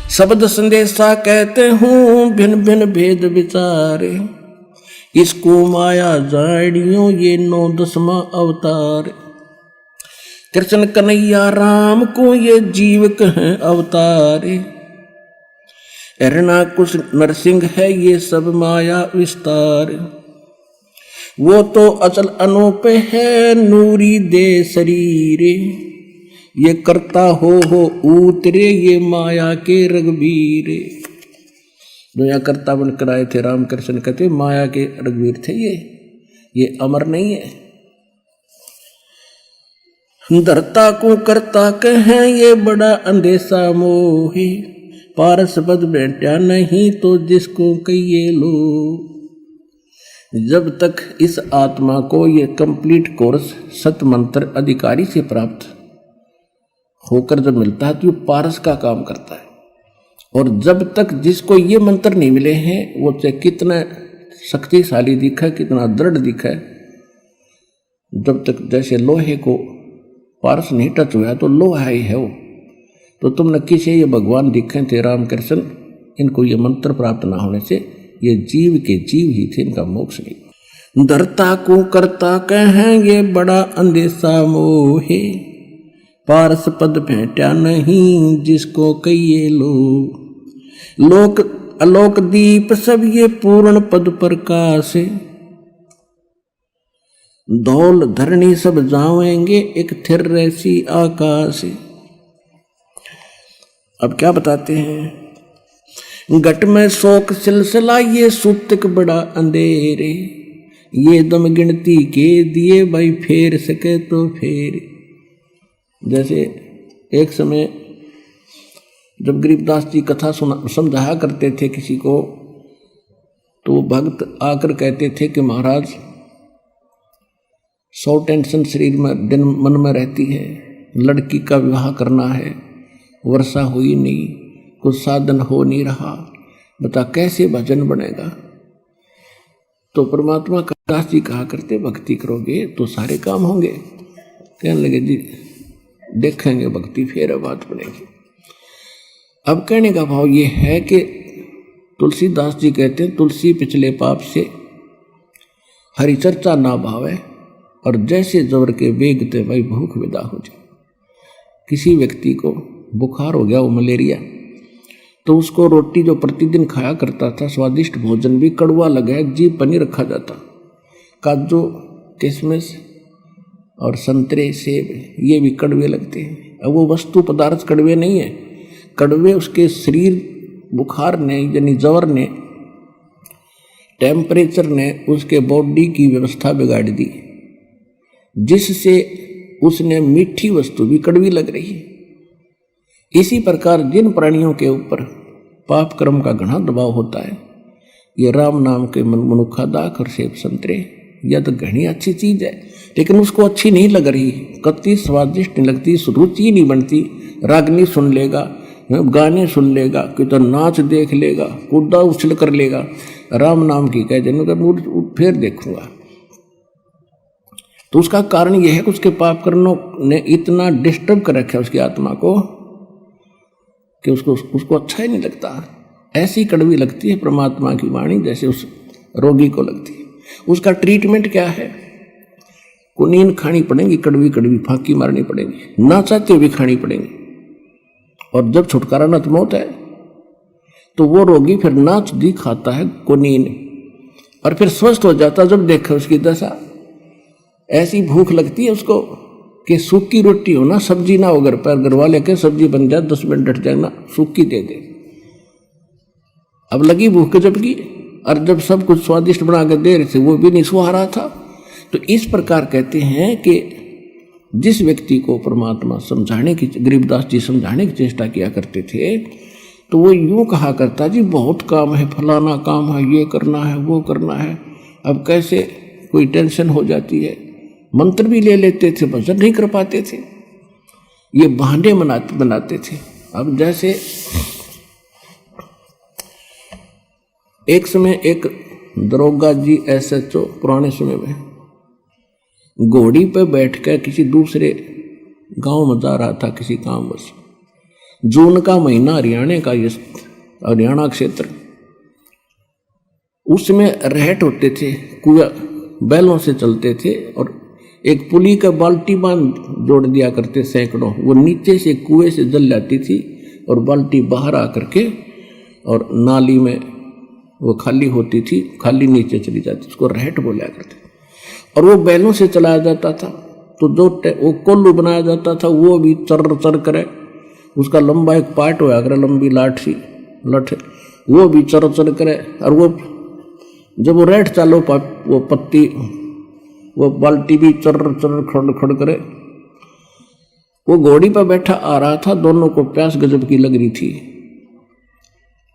शब्द संदेशा कहते हूँ भिन्न भिन्न भेद विचारे, इसको माया जाड़ियों ये 9-10वां अवतार। कृष्ण कन्हैया राम को ये जीव कहें अवतारे, हिरणाकुश नरसिंह है ये सब माया विस्तार। वो तो अचल अनूप है नूरी दे शरीरे, ये करता हो उतरे ये माया के रघुवीरे। दुनिया करता बनकर आए थे रामकृष्ण कहते माया के रघुवीर थे ये अमर नहीं है। धरता को करता कहें ये बड़ा अंदेशा मोहे, पारस पद बैठा नहीं तो जिसको कहिए लो। जब तक इस आत्मा को ये कंप्लीट कोर्स सत मंत्र अधिकारी से प्राप्त होकर जब मिलता है तो ये पारस का काम करता है। और जब तक जिसको ये मंत्र नहीं मिले हैं वो चाहे कितना शक्तिशाली दिखा, कितना दृढ़ दिखा, जब तक जैसे लोहे को पारस नहीं टच हुआ तो लोहा ही है वो। तो तुम नक्की से ये भगवान दिखे थे रामकृष्ण, इनको ये मंत्र प्राप्त ना होने से ये जीव के जीव ही थे, इनका मोक्ष नहीं। धरता को करता कहें ये बड़ा अंदेशा मोहे, पारस पद भेंटा नहीं जिसको कहिए लो। लोक अलोक दीप सब ये पूर्ण पद प्रकाश, धौल धरणी सब जावेंगे एक थिर रैसी आकाश। अब क्या बताते हैं, घट में शोक सिलसिला ये सूतक बड़ा अंधेरे, ये दम गिनती के दिए भाई फेर सके तो फेर। जैसे एक समय जब गरीबदास जी कथा समझाया करते थे किसी को, तो भक्त आकर कहते थे कि महाराज 100 टेंशन शरीर में दिन मन में रहती है, लड़की का विवाह करना है, वर्षा हुई नहीं, कुछ साधन हो नहीं रहा, बता कैसे भजन बनेगा। तो परमात्मा का दास जी कहा करते भक्ति करोगे तो सारे काम होंगे। कहने लगे जी देखेंगे भक्ति फिर बात बनेगी। अब कहने का भाव ये है कि तुलसीदास जी कहते हैं तुलसी पिछले पाप से हरि चर्चा ना भावे, और जैसे जोर के वेगते भाई भूख विदा हो जाए। किसी व्यक्ति को बुखार हो गया, वो मलेरिया, तो उसको रोटी जो प्रतिदिन खाया करता था, स्वादिष्ट भोजन भी कड़वा लगा, जीभ पर नहीं रखा जाता। काजू किशमिश और संतरे सेब ये भी कड़वे लगते हैं। अब वो वस्तु पदार्थ कड़वे नहीं है, कड़वे उसके शरीर बुखार ने यानी ज्वर ने, टेम्परेचर ने उसके बॉडी की व्यवस्था बिगाड़ दी, जिससे उसने मीठी वस्तु भी कड़वी लग रही है। इसी प्रकार जिन प्राणियों के ऊपर पाप कर्म का घना दबाव होता है, ये राम नाम के मनुखा दाख और सेब संतरे, यह तो घनी अच्छी चीज है, लेकिन उसको अच्छी नहीं लग रही, कतई स्वादिष्ट नहीं लगती, रुचि नहीं बनती। रागनी सुन लेगा, गाने सुन लेगा, कि तो नाच देख लेगा, कूदा उछल कर लेगा, राम नाम की कह देने फिर देखूंगा। तो उसका कारण यह है कि उसके पाप कर्मों ने इतना डिस्टर्ब कर रखा है उसकी आत्मा को कि उसको अच्छा ही नहीं लगता। ऐसी कड़वी लगती है परमात्मा की वाणी जैसे उस रोगी को लगती है। उसका ट्रीटमेंट क्या है, कुनीन खानी पड़ेगी, कड़वी कड़वी फांकी मारनी पड़ेगी, ना चाहते हुए भी खानी पड़ेगी। और जब छुटकारा न मौत है तो वो रोगी फिर नाच दी खाता है कुनीन, और फिर स्वस्थ हो जाता। जब देखा उसकी दशा, ऐसी भूख लगती है उसको कि सूखी रोटी हो ना, सब्जी ना हो घर पर, घर वाले के सब्जी बन जाए 10 मिनट डट जाए ना, सूखी दे दे। अब लगी भूख जबकि, और जब सब कुछ स्वादिष्ट बना के दे रहे थे वो भी नहीं सुहा रहा था। तो इस प्रकार कहते हैं कि जिस व्यक्ति को परमात्मा समझाने की, गरीबदास जी समझाने की चेष्टा किया करते थे, तो वो यूं कहा करता जी बहुत काम है, फलाना काम है, ये करना है, वो करना है। अब कैसे कोई टेंशन हो जाती है, मंत्र भी ले लेते थे, भजन नहीं कर पाते थे, ये बहाने बनाते थे। अब जैसे एक समय एक दरोगा जी SHO पुराने समय में घोड़ी पर बैठकर किसी दूसरे गांव में जा रहा था किसी काम बस। जून का महीना हरियाणा का, ये हरियाणा क्षेत्र, उसमें रहट होते थे, कुआं बैलों से चलते थे और एक पुली का बाल्टी बांध जोड़ दिया करते सैकड़ों, वो नीचे से कुएं से जल जाती थी और बाल्टी बाहर आकर के और नाली में वो खाली होती थी, खाली नीचे चली जाती, उसको रहट बोला करते। और वो बैलों से चलाया जाता था, तो जो वो कोल्लू बनाया जाता था वो भी चर चर करे, उसका लंबा एक पार्ट होया करे, लंबी लाठी लठ, वो भी चर चर करे। और वो जब वो रहट चालो वो पत्ती, वो बाल्टी भी चर चर खड़ खड़ करे। वो घोड़ी पर बैठा आ रहा था, दोनों को प्यास गजब की लग रही थी।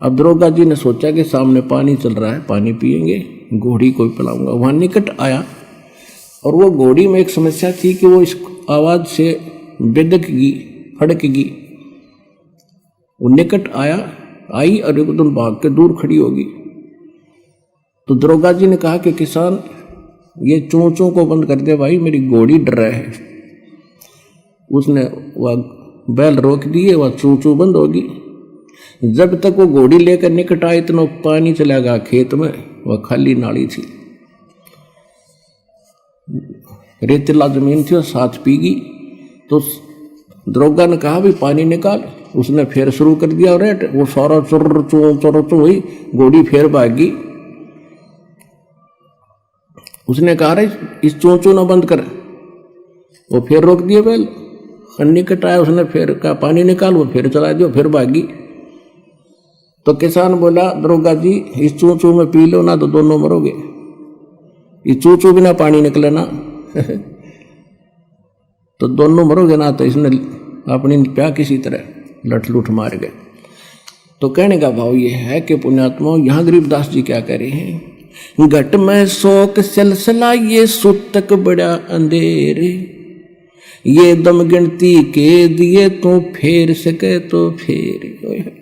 अब दरोगा जी ने सोचा कि सामने पानी चल रहा है, पानी पिएंगे, घोड़ी को पिलाऊंगा। वहां निकट आया और वो घोड़ी में एक समस्या थी कि वो इस आवाज से बेदकगी, हड़कगी। वो निकट आई और एकदम भाग के दूर खड़ी होगी। तो दरोगा जी ने कहा कि किसान, ये चोंचों को बंद कर दे भाई, मेरी घोड़ी डर रहा है। उसने वह बैल रोक दिए, वह चोंचों बंद होगी। जब तक वो घोड़ी लेकर निकट आए इतना पानी चला गया खेत में, वह खाली नाली थी, रेतीला जमीन थी और साथ पीगी। तो दरोगा ने कहा भी पानी निकाल, उसने फिर शुरू कर दिया और वो सारा चुर चुर चुर हुई, घोड़ी फिर भागी। उसने कहा रे इस चोंचों ना बंद कर, वो फिर रोक दिए बैल। निकट आया, उसने फिर कहा पानी निकाल, वो फिर चला दिया, फिर भागी। तो किसान बोला दरोगा जी इस चोंचों में पी लो ना तो दोनों मरोगे, ये चोंचों बिना पानी निकले ना तो दोनों मरोगे ना। तो इसने अपनी प्या किसी तरह लठ लुठ मार गए। तो कहने का भाव ये है कि पुण्यात्मा, यहाँ गरीबदास जी क्या कह रहे हैं, घट में शोक सिलसिला ये सुतक बड़ा अंधेरे, ये दम गिनती के दिए तो फेर सके तो फेर।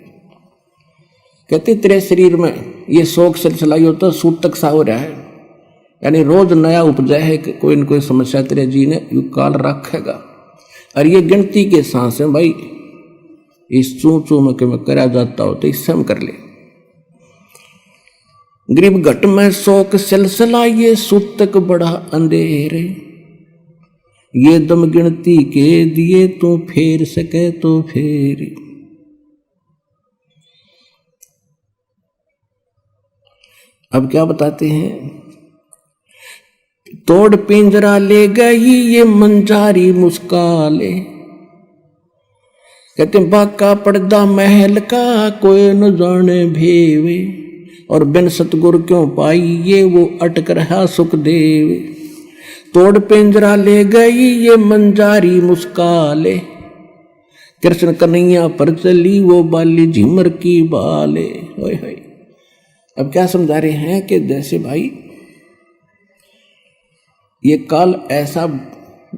कहते तेरे शरीर में ये शोक सिलसिला होता सूतक सा हो रहा है, यानी रोज नया उपजा है कि कोई न कोई समस्या तेरे जी ने यू काल रखेगा। और ये गिनती के सांस है भाई, इस चू चू में मैं करा जाता हो तो इससे हम कर ले। गरीब घट में शोक सिलसिला ये सूतक बड़ा अंधेरे, ये दम गिनती के दिए तो फेर सके तो फेर। अब क्या बताते हैं, तोड़ पिंजरा ले गई ये मंजारी मुस्काले, कहते बाका पर्दा महल का कोई न जाने भेवे, और बिन सतगुर क्यों पाई ये वो अटक रहा सुखदेव। तोड़ पिंजरा ले गई ये मंजारी मुस्काले, कृष्ण कन्हैया पर चली वो बाली झिमर की बाले। होय होय। अब क्या समझा रहे हैं कि जैसे भाई ये काल ऐसा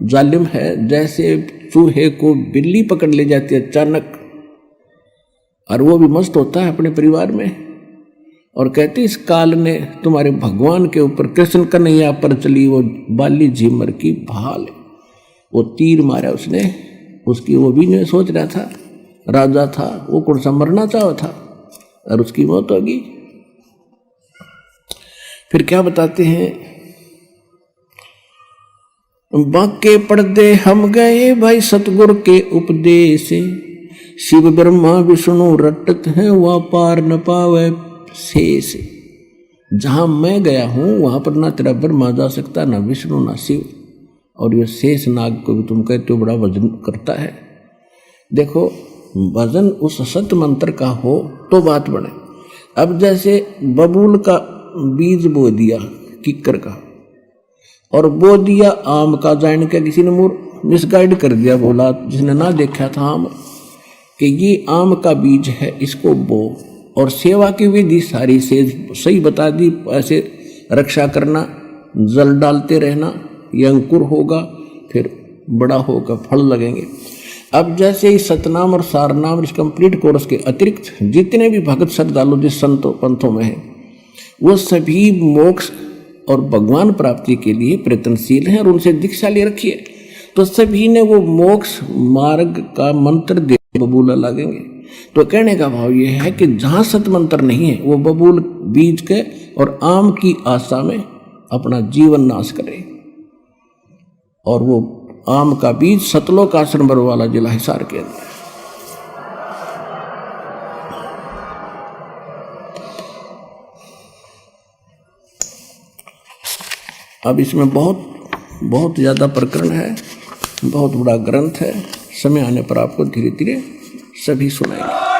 जालिम है, जैसे चूहे को बिल्ली पकड़ ले जाती है अचानक, और वो भी मस्त होता है अपने परिवार में, और कहते इस काल ने तुम्हारे भगवान के ऊपर, कृष्ण कन्हैया पर चली वो बाली झिमर की भाल। वो तीर मारा उसने, उसकी वो भी नहीं सोच रहा था, राजा था वो कौन सा मरना चाहा था, और उसकी मौत होगी। फिर क्या बताते हैं, बाके पर्दे हम गए भाई सतगुर के उपदेश, शिव ब्रह्मा विष्णु रटत हैं वह पार न पावे शेष। जहां मैं गया हूं वहां पर ना तेरा ब्रह्मा जा सकता, ना विष्णु ना शिव, और ये शेष नाग को भी तुम कहते हो बड़ा वजन करता है। देखो वजन उस सत्य मंत्र का हो तो बात बने। अब जैसे बबूल का बीज बो दिया किक्कर का, और बो दिया आम का, जान के किसी ने मिसगाइड कर दिया, बोला जिसने ना देखा था आम कि ये आम का बीज है, इसको बो, और सेवा की विधि सारी से सही बता दी, ऐसे रक्षा करना, जल डालते रहना, ये अंकुर होगा फिर बड़ा होगा, फल लगेंगे। अब जैसे ही सतनाम और सारनाम इस कंप्लीट कोर्स के अतिरिक्त जितने भी भगत श्रद्धालु जिस संतों पंथों में हैं, वो सभी मोक्ष और भगवान प्राप्ति के लिए प्रयत्नशील हैं और उनसे दीक्षा ले रखी है। तो सभी ने वो मोक्ष मार्ग का मंत्र दे बबूला लागेंगे। तो कहने का भाव ये है कि जहां सतमंत्र नहीं है वो बबूल बीज के और आम की आशा में अपना जीवन नाश करे। और वो आम का बीज सतलोक आश्रम बरवाला जिला हिसार के अंदर। अब इसमें बहुत ज़्यादा प्रकरण है, बहुत बड़ा ग्रंथ है। समय आने पर आपको धीरे धीरे सभी सुनाएंगे।